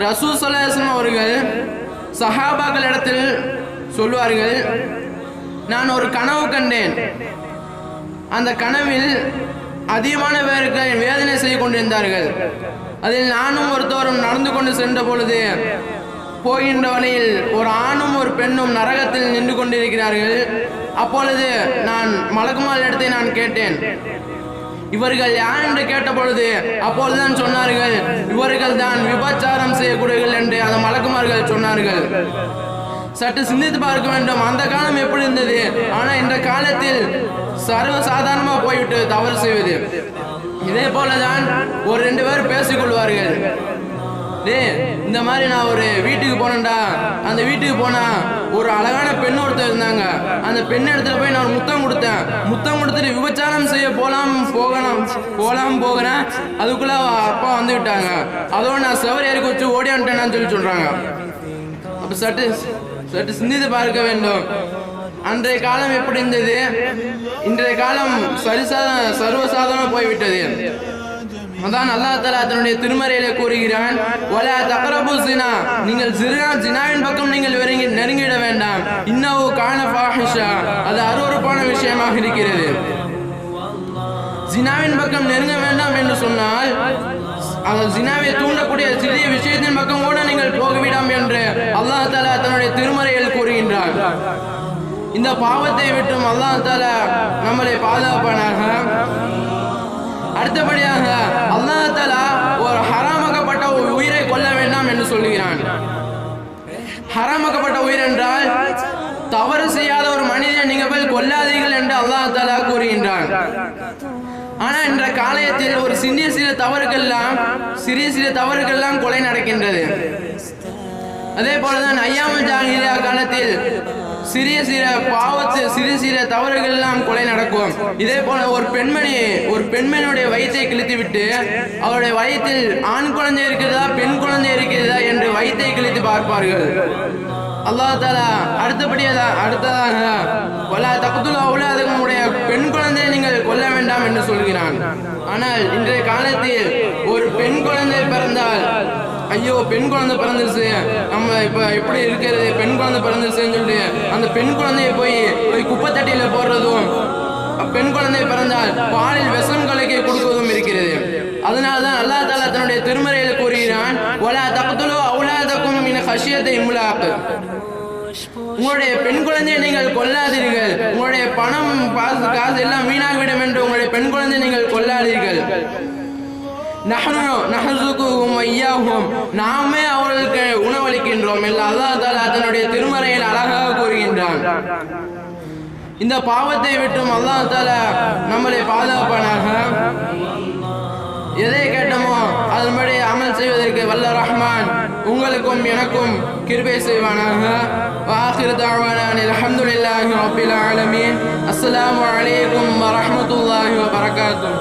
ரசூல் ஸல்லல்லாஹு அலைஹி வஸல்லம் அவர்கள் சஹாபாக்களிடத்தில் சொல்வார்கள், நான் ஒரு கனவு கண்டேன். அந்த கனவில் அதிகமான பேருக்கு வேதனை செய்து கொண்டிருந்தார்கள். அதில் நானும் ஒருத்தவரும் நடந்து கொண்டு சென்ற பொழுது போகின்ற வழியில் ஒரு ஆணும் ஒரு பெண்ணும் நரகத்தில் நின்று கொண்டிருக்கிறார்கள். அப்பொழுது நான் மலக்குமார் இடத்தை நான் கேட்டேன், இவர்கள் யார் என்று கேட்ட பொழுது அப்பொழுதுதான் சொன்னார்கள், இவர்கள் தான் விபச்சாரம் செய்யக்கூடியவர்கள் என்று அந்த மலக்குமார்கள் சொன்னார்கள். சற்று சிந்தித்து பார்க்க வேண்டும், அந்த காலம் எப்படி இருந்தது, ஆனா இந்த காலத்தில் சர்வ சாதாரணமா போய்விட்டு தவறு செய்வது. இதே போலதான் ஒரு 2 பேர் பேசிக்கொள்வார்கள், இந்த மாதிரி நான் ஒரு வீட்டுக்கு போனேன்டா, அந்த வீட்டுக்கு போனா ஒரு அழகான பெண் ஒருத்தர் இருந்தாங்க, அந்த பெண் இடத்துல போய் நான் முத்தம் கொடுத்தேன், முத்தம் கொடுத்துட்டு விபச்சாரம் செய்ய போகிறேன், அதுக்குள்ள அப்பா வந்து விட்டாங்க, அதோட நான் செவரு ஏறி வச்சு ஓடியான்ட்டேன்னு சொல்றாங்க. அப்ப சற்று சிந்தித்து பார்க்க வேண்டும், அன்றைய காலம் எப்படி இருந்தது, இன்றைய காலம் சர்வசாதாரண போய்விட்டது. அதான் அல்லாஹ் தஆலா தன்னுடைய திருமறையிலே கூறுகிறான், வலா தக்ரபு ஸினா, நீங்கள் ஜினாவின் பக்கம் நீங்கள் நெருங்கிட வேண்டாம், இன்னஹு கான ஃபாஹிஷா, அது அருவருப்பான விஷயமாக இருக்கிறது. ஜினாவின் பக்கம் நெருங்க வேண்டாம் என்று சொன்னால் அந்த ஜினாவை தூண்டக்கூடிய சிறிய விஷயத்தின் பக்கம் கூட நீங்கள் போக வேண்டாம் என்று அல்லாஹ் தஆலா தன்னுடைய திருமறையில் கூறுகின்றார். இந்த பாவத்தை விட்டும் அல்லாஹ் தஆலா நம்மளை பாதுகாப்பானாக. அடுத்தபடியாக அல்லாஹ் தஆலா ஒரு ஹராமாக்கப்பட்ட ஒரு உயிரை கொல்ல வேண்டாம் என்று சொல்கிறான். ஹராமாக்கப்பட்ட உயிர் என்றால் தவறு செய்யாத ஒரு மனிதனை நீங்க போய் கொல்லாதீர்கள் என்று அல்லாஹ் தஆலா கூறுகின்றான். ஆனா இன்ற காலத்தில் ஒரு சிறிய தவறுகள்லாம் கொலை நடக்கின்றது. அதே போலதான் ஐயாமுல் ஜாஹிலியா காலத்தில் சிறிய தவறுகள் எல்லாம் கொலை நடக்கும். இதே போல ஒரு பெண்மணியுடைய வயிற்றை கிழித்து விட்டு அவருடைய வயிற்றில் ஆண் குழந்தை இருக்கிறதா பெண் குழந்தை இருக்கிறதா என்று வயிற்றை கிழித்து பார்ப்பார்கள். அல்லாஹ் தஆலா அடுத்ததாக வலா தக்துலு அவுலாதக்கும், உடைய பெண் குழந்தையை நீங்கள் கொல்ல வேண்டாம் என்று சொல்கிறான். ஆனால் இன்றைய காலத்தில் ஒரு பெண் குழந்தை பிறந்தால், ஐயோ பெண் குழந்தை பிறந்துருச்சு, நம்ம இப்ப எப்படி இருக்கிறது, பெண் குழந்தை பிறந்துருச்சுன்னு சொல்லிட்டு அந்த பெண் குழந்தைய போய் குப்பை தட்டியில போடுறதும், பெண் குழந்தை பிறந்தால் பாலில் விஷம் கலக்கி கொடுப்பதும் இருக்கிறது. அதனால்தான் அல்லாஹ் தஆலா தன்னுடைய திருமறையில் கூறுகிறான், வலா தக்துலு அவுலாதக்கும் மின் ஹஷியத்தி இம்லாக், உங்களுடைய பெண் குழந்தையை நீங்கள் கொல்லாதீர்கள், உங்களுடைய பணம் காசு எல்லாம் வீணாகிவிடும் என்று உங்களுடைய பெண் குழந்தையை நீங்கள் கொல்லாதீர்கள். நாமே அவர்களுக்கு உணவளிக்கின்றோம் என்று அல்லாஹ் தஆலா தன்னுடைய திருமறையில் அழகாக கூறுகின்றான். இந்த பாவத்தை விட்டும் அல்லாஹ் தஆலா நம்மளை பாதுகாப்பானாக. எதை கேட்டோமோ அதன்படி அமல் செய்வதற்கு வல்ல ரஹ்மான் உங்களுக்கும் எனக்கும் கிருபை செய்வானாக. வாஹிரு தஅவானா அல்ஹம்துலில்லாஹி ரப்பில் ஆலமீன். அஸ்ஸலாமு அலைக்கும் வரஹ்மத்துல்லாஹி வபரகாத்துஹு.